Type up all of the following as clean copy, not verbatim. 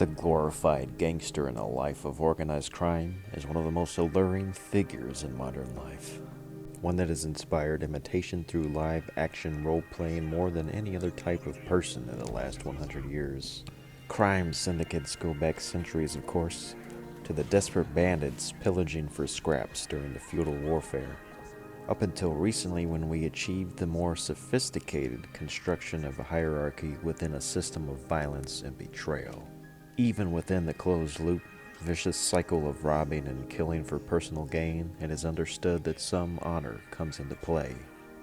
The glorified gangster in a life of organized crime is one of the most alluring figures in modern life. One that has inspired imitation through live action role playing more than any other type of person in the last 100 years. Crime syndicates go back centuries, of course, to the desperate bandits pillaging for scraps during the feudal warfare, up until recently when we achieved the more sophisticated construction of a hierarchy within a system of violence and betrayal. Even within the closed loop, vicious cycle of robbing and killing for personal gain, it is understood that some honor comes into play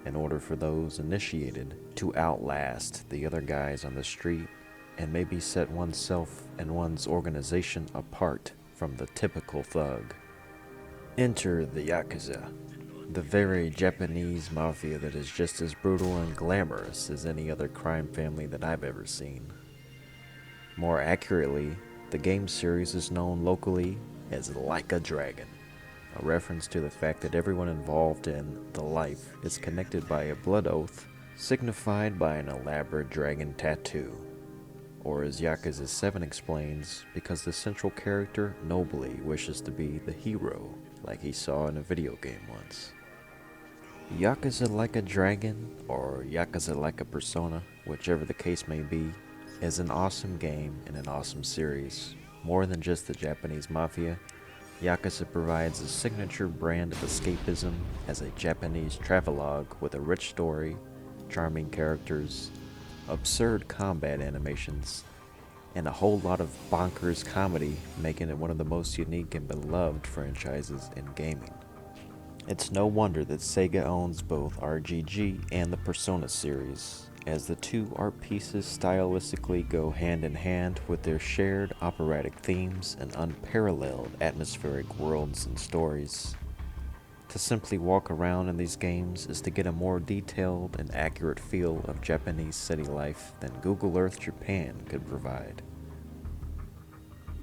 in order for those initiated to outlast the other guys on the street and maybe set oneself and one's organization apart from the typical thug. Enter the Yakuza, the very Japanese mafia that is just as brutal and glamorous as any other crime family that I've ever seen. More accurately, the game series is known locally as Like a Dragon, a reference to the fact that everyone involved in the life is connected by a blood oath signified by an elaborate dragon tattoo. Or as Yakuza 7 explains, because the central character nobly wishes to be the hero like he saw in a video game once. Yakuza Like a Dragon, or Yakuza Like a Persona, whichever the case may be, is an awesome game and an awesome series. More than just the Japanese mafia, Yakuza provides a signature brand of escapism as a Japanese travelogue with a rich story, charming characters, absurd combat animations, and a whole lot of bonkers comedy, making it one of the most unique and beloved franchises in gaming. It's no wonder that Sega owns both RGG and the Persona series, as the two art pieces stylistically go hand in hand with their shared operatic themes and unparalleled atmospheric worlds and stories. To simply walk around in these games is to get a more detailed and accurate feel of Japanese city life than Google Earth Japan could provide.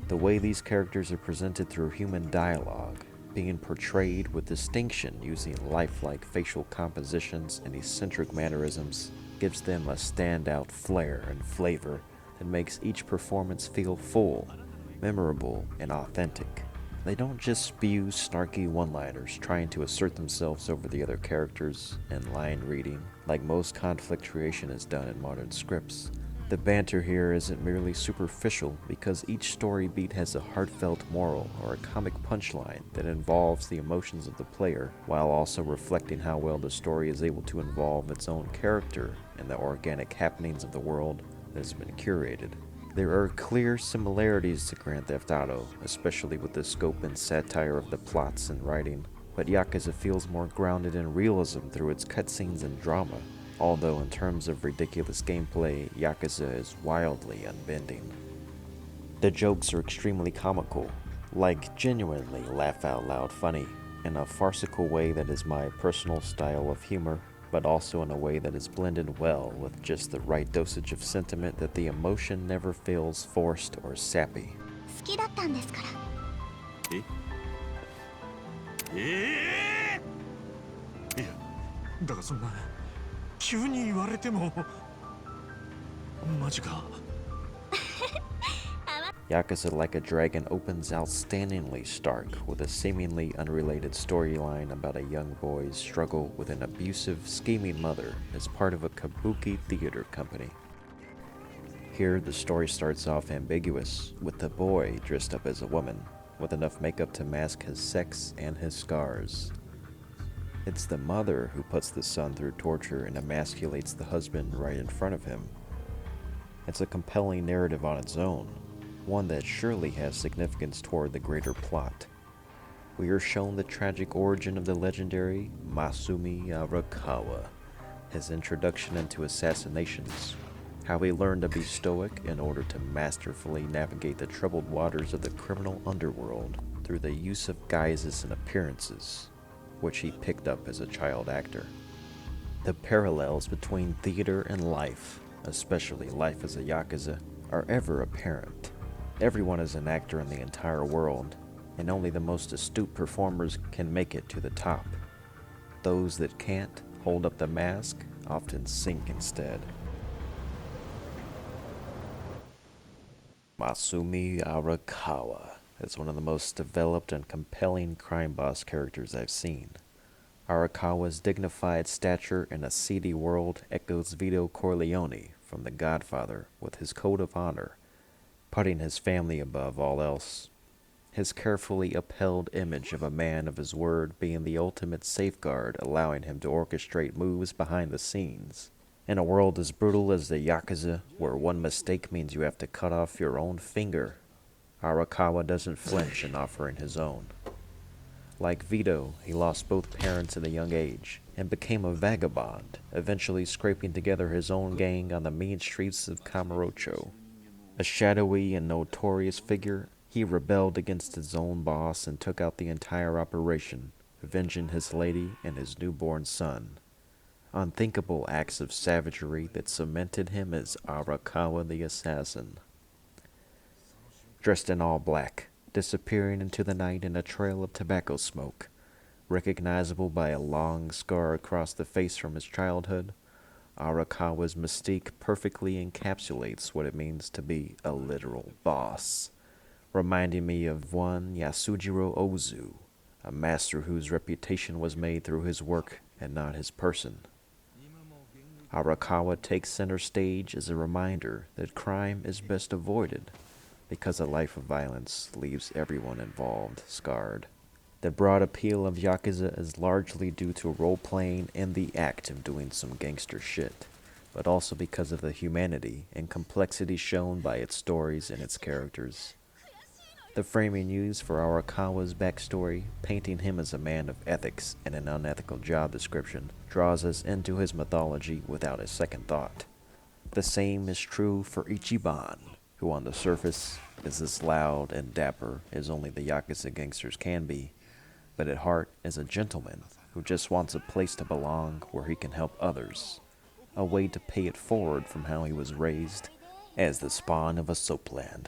The way these characters are presented through human dialogue, being portrayed with distinction using lifelike facial compositions and eccentric mannerisms, gives them a standout flair and flavor that makes each performance feel full, memorable, and authentic. They don't just spew snarky one-liners trying to assert themselves over the other characters and line reading like most conflict creation is done in modern scripts. The banter here isn't merely superficial because each story beat has a heartfelt moral or a comic punchline that involves the emotions of the player, while also reflecting how well the story is able to involve its own character and the organic happenings of the world that has been curated. There are clear similarities to Grand Theft Auto, especially with the scope and satire of the plots and writing, but Yakuza feels more grounded in realism through its cutscenes and drama. Although in terms of ridiculous gameplay, Yakuza is wildly unbending. The jokes are extremely comical, like genuinely laugh-out-loud funny, in a farcical way that is my personal style of humor, but also in a way that is blended well with just the right dosage of sentiment that the emotion never feels forced or sappy. 好きだったんですから。いや、だがそんな急に言われてもマジか。Yakuza Like a Dragon opens outstandingly stark with a seemingly unrelated storyline about a young boy's struggle with an abusive, scheming mother as part of a kabuki theater company. Here, the story starts off ambiguous, with the boy dressed up as a woman, with enough makeup to mask his sex and his scars. It's the mother who puts the son through torture and emasculates the husband right in front of him. It's a compelling narrative on its own, one that surely has significance toward the greater plot. We are shown the tragic origin of the legendary Masumi Arakawa, his introduction into assassinations, how he learned to be stoic in order to masterfully navigate the troubled waters of the criminal underworld through the use of guises and appearances, which he picked up as a child actor. The parallels between theater and life, especially life as a Yakuza, are ever apparent. Everyone is an actor in the entire world, and only the most astute performers can make it to the top. Those that can't hold up the mask often sink instead. Masumi Arakawa is one of the most developed and compelling crime boss characters I've seen. Arakawa's dignified stature in a seedy world echoes Vito Corleone from The Godfather with his code of honor, putting his family above all else. His carefully upheld image of a man of his word being the ultimate safeguard, allowing him to orchestrate moves behind the scenes. In a world as brutal as the Yakuza, where one mistake means you have to cut off your own finger, Arakawa doesn't flinch in offering his own. Like Vito, he lost both parents at a young age and became a vagabond, eventually scraping together his own gang on the mean streets of Kamurocho. A shadowy and notorious figure, he rebelled against his own boss and took out the entire operation, avenging his lady and his newborn son. Unthinkable acts of savagery that cemented him as Arakawa the Assassin. Dressed in all black, disappearing into the night in a trail of tobacco smoke, recognizable by a long scar across the face from his childhood, Arakawa's mystique perfectly encapsulates what it means to be a literal boss, reminding me of one Yasujiro Ozu, a master whose reputation was made through his work and not his person. Arakawa takes center stage as a reminder that crime is best avoided because a life of violence leaves everyone involved scarred. The broad appeal of Yakuza is largely due to role-playing and the act of doing some gangster shit, but also because of the humanity and complexity shown by its stories and its characters. The framing used for Arakawa's backstory, painting him as a man of ethics and an unethical job description, draws us into his mythology without a second thought. The same is true for Ichiban, who on the surface is as loud and dapper as only the Yakuza gangsters can be, but at heart is a gentleman who just wants a place to belong where he can help others, a way to pay it forward from how he was raised as the spawn of a soapland.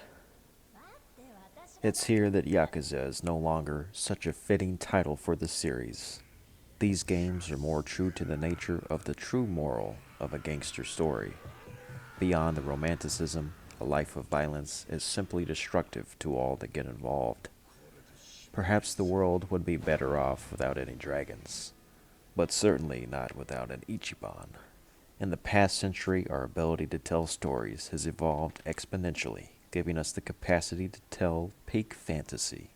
It's here that Yakuza is no longer such a fitting title for the series. These games are more true to the nature of the true moral of a gangster story. Beyond the romanticism, a life of violence is simply destructive to all that get involved. Perhaps the world would be better off without any dragons, but certainly not without an Ichiban. In the past century, our ability to tell stories has evolved exponentially, giving us the capacity to tell peak fantasy.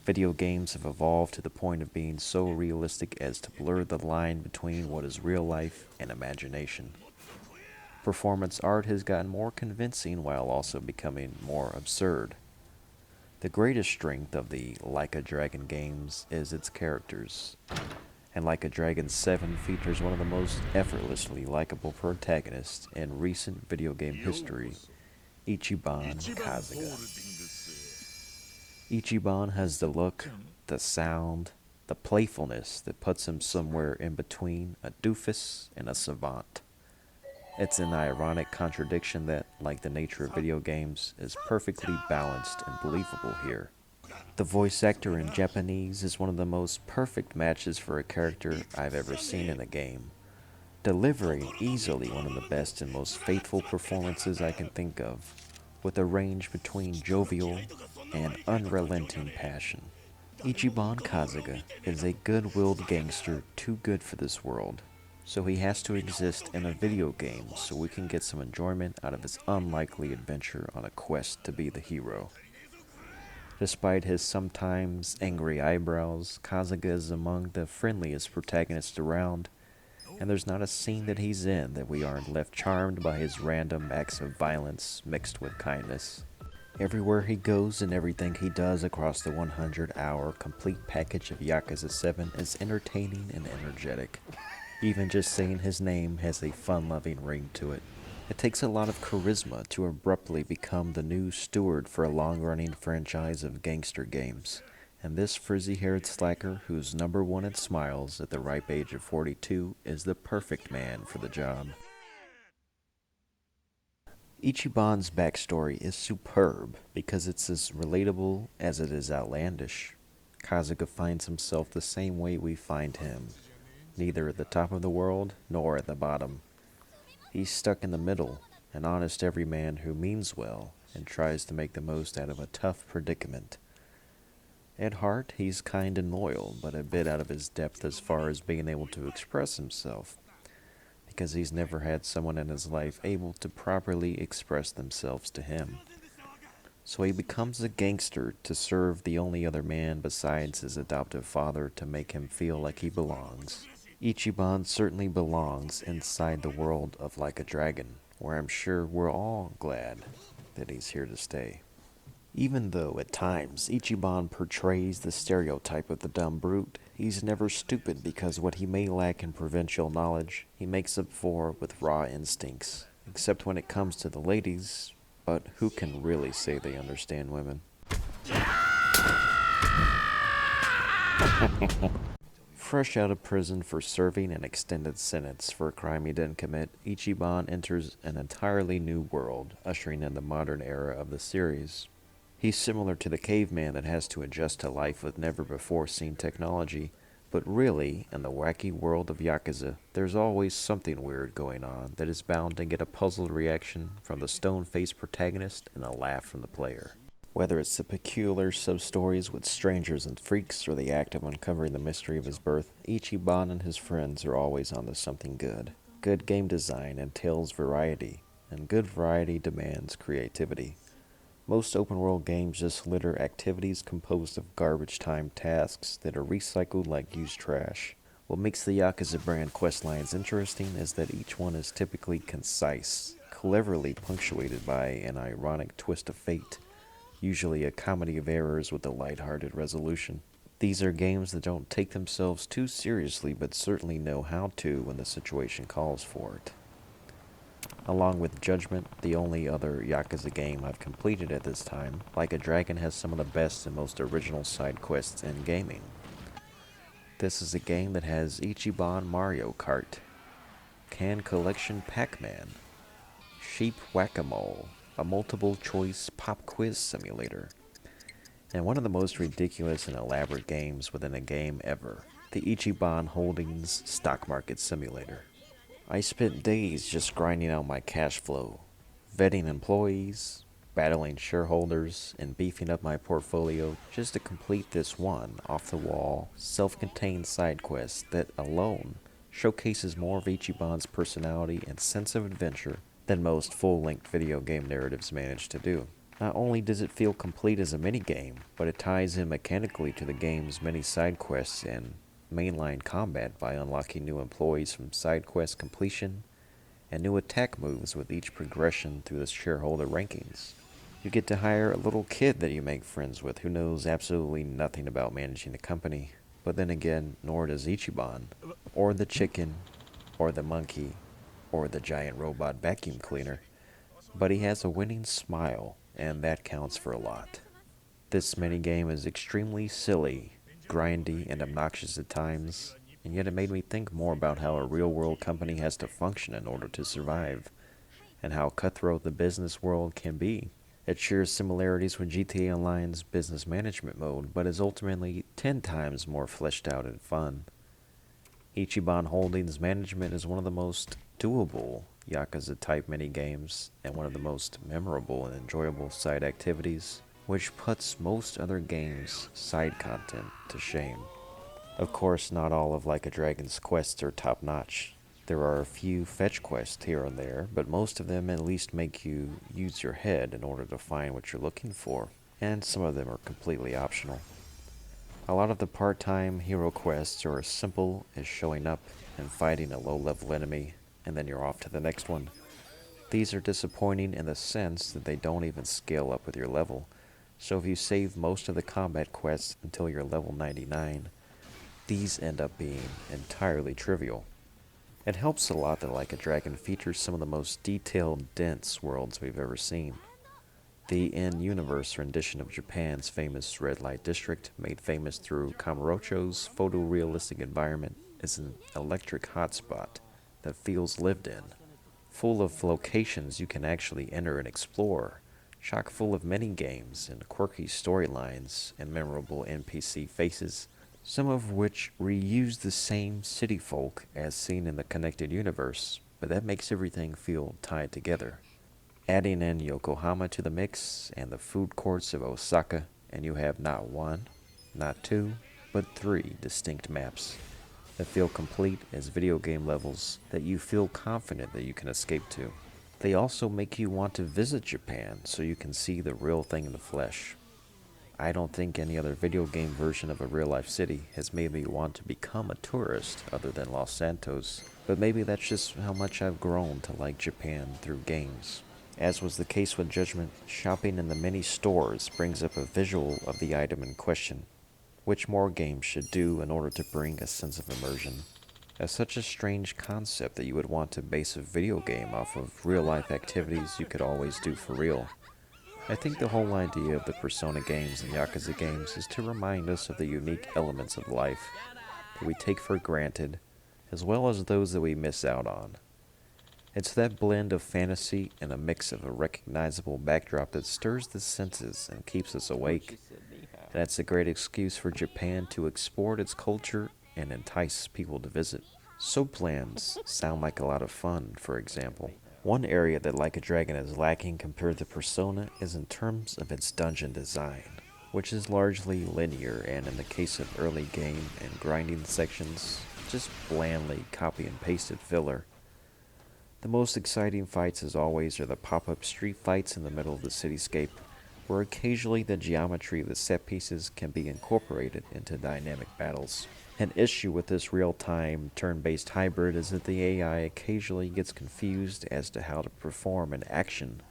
Video games have evolved to the point of being so realistic as to blur the line between what is real life and imagination. Performance art has gotten more convincing while also becoming more absurd. The greatest strength of the Like a Dragon games is its characters, and Like a Dragon 7 features one of the most effortlessly likable protagonists in recent video game history, Ichiban Kasuga. Ichiban has the look, the sound, the playfulness that puts him somewhere in between a doofus and a savant. It's an ironic contradiction that, like the nature of video games, is perfectly balanced and believable here. The voice actor in Japanese is one of the most perfect matches for a character I've ever seen in a game, delivering easily one of the best and most faithful performances I can think of, with a range between jovial and unrelenting passion. Ichiban Kasuga is a good-willed gangster too good for this world, so he has to exist in a video game so we can get some enjoyment out of his unlikely adventure on a quest to be the hero. Despite his sometimes angry eyebrows, Kasuga is among the friendliest protagonists around, and there's not a scene that he's in that we aren't left charmed by his random acts of violence mixed with kindness. Everywhere he goes and everything he does across the 100-hour complete package of Yakuza 7 is entertaining and energetic. Even just saying his name has a fun-loving ring to it. It takes a lot of charisma to abruptly become the new steward for a long-running franchise of gangster games. And this frizzy-haired slacker who's number one at smiles at the ripe age of 42 is the perfect man for the job. Ichiban's backstory is superb because it's as relatable as it is outlandish. Kasuga finds himself the same way we find him, neither at the top of the world nor at the bottom. He's stuck in the middle, an honest everyman who means well, and tries to make the most out of a tough predicament. At heart, he's kind and loyal, but a bit out of his depth as far as being able to express himself, because he's never had someone in his life able to properly express themselves to him. So he becomes a gangster to serve the only other man besides his adoptive father to make him feel like he belongs. Ichiban certainly belongs inside the world of Like a Dragon, where I'm sure we're all glad that he's here to stay. Even though at times Ichiban portrays the stereotype of the dumb brute, he's never stupid because what he may lack in provincial knowledge, he makes up for with raw instincts. Except when it comes to the ladies, but who can really say they understand women? Fresh out of prison for serving an extended sentence for a crime he didn't commit, Ichiban enters an entirely new world, ushering in the modern era of the series. He's similar to the caveman that has to adjust to life with never-before-seen technology, but really, in the wacky world of Yakuza, there's always something weird going on that is bound to get a puzzled reaction from the stone-faced protagonist and a laugh from the player. Whether it's the peculiar substories with strangers and freaks or the act of uncovering the mystery of his birth, Ichiban and his friends are always onto something good. Good game design entails variety, and good variety demands creativity. Most open-world games just litter activities composed of garbage-time tasks that are recycled like used trash. What makes the Yakuza brand quest lines interesting is that each one is typically concise, cleverly punctuated by an ironic twist of fate, usually a comedy of errors with a lighthearted resolution. These are games that don't take themselves too seriously but certainly know how to when the situation calls for it. Along with Judgment, the only other Yakuza game I've completed at this time, Like a Dragon has some of the best and most original side quests in gaming. This is a game that has Ichiban Mario Kart, Can Collection Pac-Man, Sheep Whack-A-Mole, a multiple choice pop quiz simulator, and one of the most ridiculous and elaborate games within a game ever, the Ichiban Holdings Stock Market Simulator. I spent days just grinding out my cash flow, vetting employees, battling shareholders, and beefing up my portfolio just to complete this one off-the-wall, self-contained side quest that alone showcases more of Ichiban's personality and sense of adventure than most full-length video game narratives manage to do. Not only does it feel complete as a minigame, but it ties in mechanically to the game's many side quests and mainline combat by unlocking new employees from side quest completion and new attack moves with each progression through the shareholder rankings. You get to hire a little kid that you make friends with who knows absolutely nothing about managing a company, but then again, nor does Ichiban, or the chicken, or the monkey, or the giant robot vacuum cleaner, but he has a winning smile, and that counts for a lot. This minigame is extremely silly, grindy, and obnoxious at times, and yet it made me think more about how a real-world company has to function in order to survive, and how cutthroat the business world can be. It shares similarities with GTA Online's business management mode, but is ultimately 10 times more fleshed out and fun. Ichiban Holdings management is one of the most doable Yakuza-type minigames, and one of the most memorable and enjoyable side activities, which puts most other games' side content to shame. Of course, not all of Like a Dragon's quests are top-notch. There are a few fetch quests here and there, but most of them at least make you use your head in order to find what you're looking for, and some of them are completely optional. A lot of the part-time hero quests are as simple as showing up and fighting a low-level enemy, and then you're off to the next one. These are disappointing in the sense that they don't even scale up with your level, so if you save most of the combat quests until you're level 99, these end up being entirely trivial. It helps a lot that Like a Dragon features some of the most detailed, dense worlds we've ever seen. The in-universe rendition of Japan's famous red light district, made famous through Kamurocho's photorealistic environment, is an electric hotspot that feels lived in, full of locations you can actually enter and explore, chock full of mini-games and quirky storylines and memorable NPC faces, some of which reuse the same city folk as seen in the connected universe, but that makes everything feel tied together. Adding in Yokohama to the mix and the food courts of Osaka, and you have not one, not two, but three distinct maps that feel complete as video game levels that you feel confident that you can escape to. They also make you want to visit Japan so you can see the real thing in the flesh. I don't think any other video game version of a real life city has made me want to become a tourist other than Los Santos, but maybe that's just how much I've grown to like Japan through games. As was the case with Judgment, shopping in the many stores brings up a visual of the item in question, which more games should do in order to bring a sense of immersion. As such a strange concept that you would want to base a video game off of real life activities you could always do for real. I think the whole idea of the Persona games and Yakuza games is to remind us of the unique elements of life that we take for granted, as well as those that we miss out on. It's that blend of fantasy and a mix of a recognizable backdrop that stirs the senses and keeps us awake. And that's a great excuse for Japan to export its culture and entice people to visit. Soaplands sound like a lot of fun, for example. One area that Like a Dragon is lacking compared to Persona is in terms of its dungeon design, which is largely linear and in the case of early game and grinding sections, just blandly copy and pasted filler. The most exciting fights as always are the pop-up street fights in the middle of the cityscape, where occasionally the geometry of the set pieces can be incorporated into dynamic battles. An issue with this real-time, turn-based hybrid is that the AI occasionally gets confused as to how to perform an action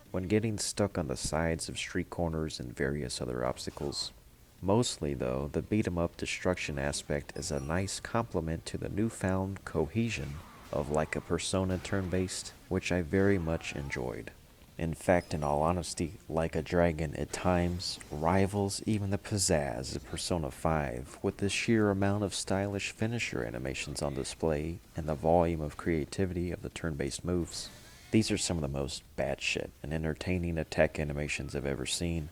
when getting stuck on the sides of street corners and various other obstacles. Mostly, though, the beat-em-up destruction aspect is a nice complement to the newfound cohesion of like a Persona turn-based, which I very much enjoyed. In fact, in all honesty, Like a Dragon at times rivals even the pizzazz of Persona 5 with the sheer amount of stylish finisher animations on display and the volume of creativity of the turn-based moves. These are some of the most batshit and entertaining attack animations I've ever seen,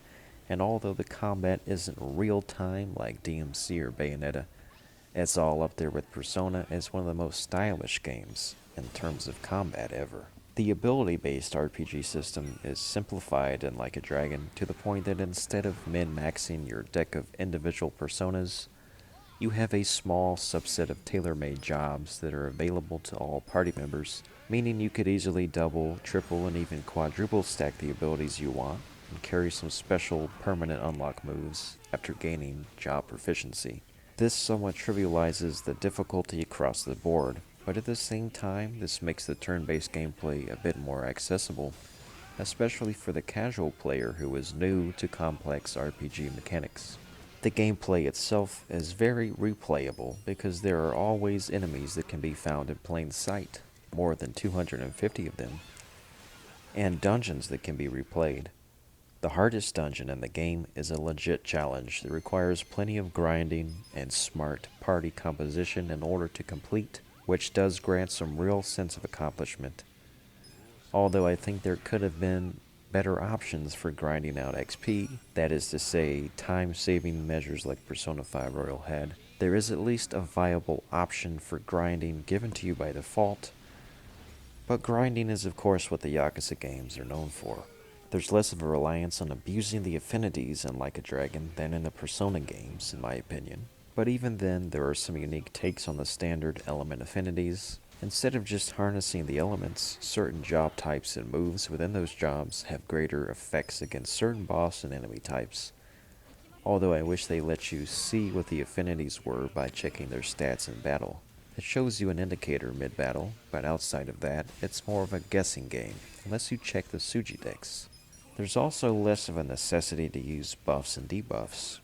and although the combat isn't real-time like DMC or Bayonetta, it's all up there with Persona as one of the most stylish games in terms of combat ever. The ability-based RPG system is simplified in Like a Dragon to the point that instead of min-maxing your deck of individual personas, you have a small subset of tailor-made jobs that are available to all party members, meaning you could easily double, triple, and even quadruple stack the abilities you want and carry some special permanent unlock moves after gaining job proficiency. This somewhat trivializes the difficulty across the board, but at the same time, this makes the turn-based gameplay a bit more accessible, especially for the casual player who is new to complex RPG mechanics. The gameplay itself is very replayable because there are always enemies that can be found in plain sight, more than 250 of them, and dungeons that can be replayed. The hardest dungeon in the game is a legit challenge that requires plenty of grinding and smart party composition in order to complete, which does grant some real sense of accomplishment. Although I think there could have been better options for grinding out XP, that is to say, time-saving measures like Persona 5 Royal had, there is at least a viable option for grinding given to you by default, but grinding is of course what the Yakuza games are known for. There's less of a reliance on abusing the affinities in Like a Dragon than in the Persona games, in my opinion. But even then, there are some unique takes on the standard element affinities. Instead of just harnessing the elements, certain job types and moves within those jobs have greater effects against certain boss and enemy types. Although I wish they let you see what the affinities were by checking their stats in battle. It shows you an indicator mid-battle, but outside of that, it's more of a guessing game, unless you check the Suji decks. There's also less of a necessity to use buffs and debuffs,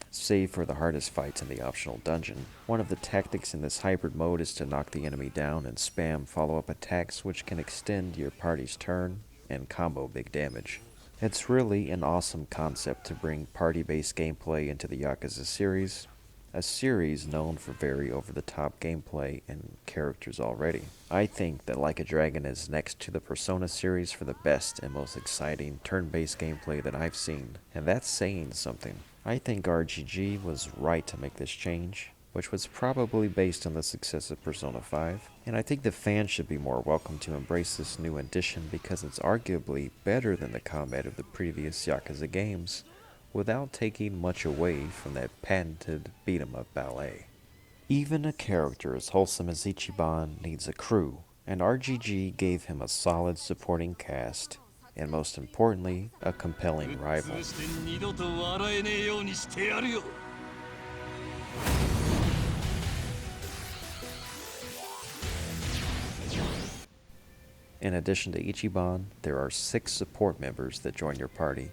save for the hardest fights in the optional dungeon. One of the tactics in this hybrid mode is to knock the enemy down and spam follow-up attacks which can extend your party's turn and combo big damage. It's really an awesome concept to bring party-based gameplay into the Yakuza series, a series known for very over-the-top gameplay and characters already. I think that Like a Dragon is next to the Persona series for the best and most exciting turn-based gameplay that I've seen, and that's saying something. I think RGG was right to make this change, which was probably based on the success of Persona 5, and I think the fans should be more welcome to embrace this new addition because it's arguably better than the combat of the previous Yakuza games, without taking much away from that patented beat-em-up ballet. Even a character as wholesome as Ichiban needs a crew, and RGG gave him a solid supporting cast, and most importantly, a compelling rival. In addition to Ichiban, there are 6 support members that join your party,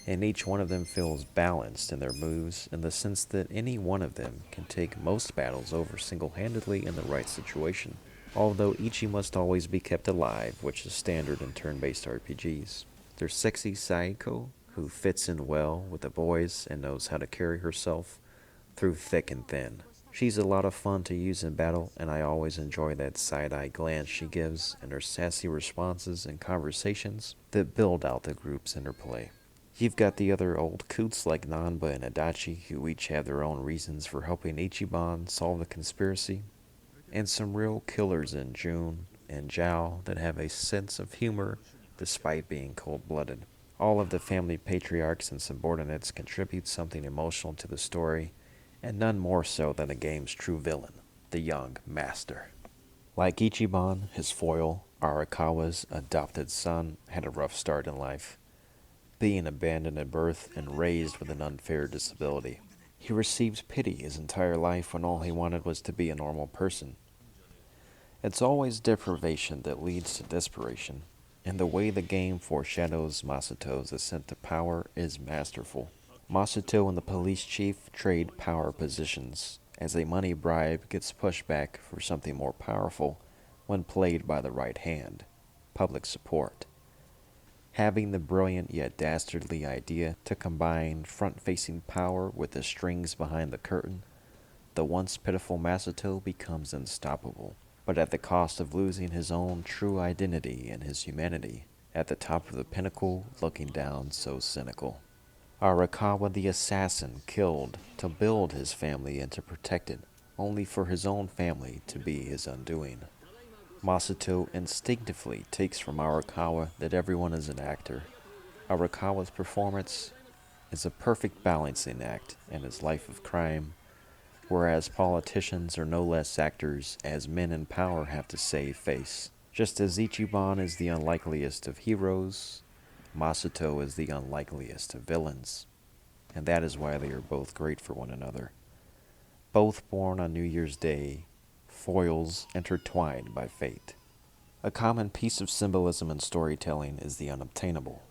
and each one of them feels balanced in their moves in the sense that any one of them can take most battles over single-handedly in the right situation, although Ichi must always be kept alive, which is standard in turn-based RPGs. There's sexy Saiko, who fits in well with the boys and knows how to carry herself through thick and thin. She's a lot of fun to use in battle, and I always enjoy that side-eye glance she gives and her sassy responses and conversations that build out the group's interplay. You've got the other old coots like Nanba and Adachi, who each have their own reasons for helping Ichiban solve the conspiracy, and some real killers in Jun and Zhao that have a sense of humor despite being cold-blooded. All of the family patriarchs and subordinates contribute something emotional to the story, and none more so than the game's true villain, the young master. Like Ichiban, his foil, Arakawa's adopted son, had a rough start in life, being abandoned at birth and raised with an unfair disability. He received pity his entire life when all he wanted was to be a normal person. It's always deprivation that leads to desperation, and the way the game foreshadows Masato's ascent to power is masterful. Masato and the police chief trade power positions, as a money bribe gets pushed back for something more powerful when played by the right hand: public support. Having the brilliant yet dastardly idea to combine front-facing power with the strings behind the curtain, the once pitiful Masato becomes unstoppable, but at the cost of losing his own true identity and his humanity, at the top of the pinnacle looking down so cynical. Arakawa the assassin killed to build his family and to protect it, only for his own family to be his undoing. Masato instinctively takes from Arakawa that everyone is an actor. Arakawa's performance is a perfect balancing act in his life of crime, whereas politicians are no less actors as men in power have to save face. Just as Ichiban is the unlikeliest of heroes, Masato is the unlikeliest of villains, and that is why they are both great for one another. Both born on New Year's Day, foils intertwined by fate. A common piece of symbolism in storytelling is the unobtainable.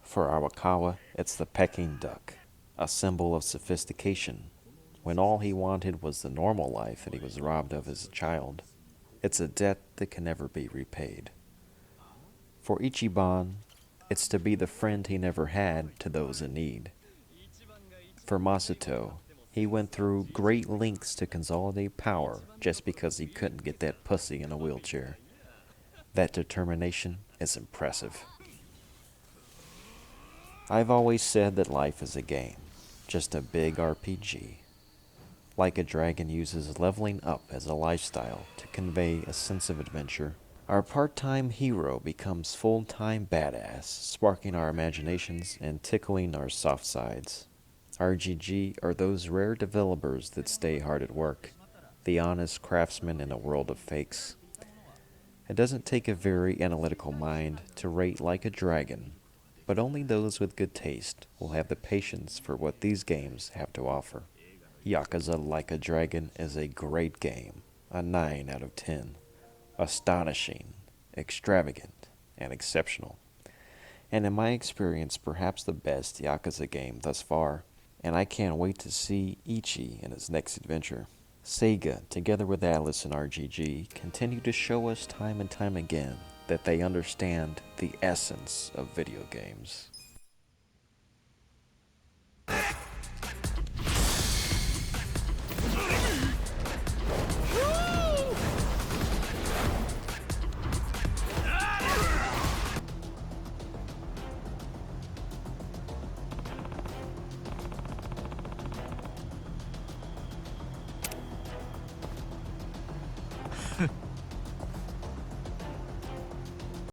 For Arakawa, it's the Peking duck, a symbol of sophistication, when all he wanted was the normal life that he was robbed of as a child. It's a debt that can never be repaid. For Ichiban, it's to be the friend he never had to those in need. For Masato, he went through great lengths to consolidate power just because he couldn't get that pussy in a wheelchair. That determination is impressive. I've always said that life is a game, just a big RPG. Like a Dragon uses leveling up as a lifestyle to convey a sense of adventure, our part-time hero becomes full-time badass, sparking our imaginations and tickling our soft sides. RGG are those rare developers that stay hard at work, the honest craftsmen in a world of fakes. It doesn't take a very analytical mind to rate Like a Dragon, but only those with good taste will have the patience for what these games have to offer. Yakuza Like a Dragon is a great game, a 9 out of 10. Astonishing, extravagant, and exceptional. And in my experience, perhaps the best Yakuza game thus far, and I can't wait to see Ichi in his next adventure. Sega, together with Atlas and RGG, continue to show us time and time again that they understand the essence of video games.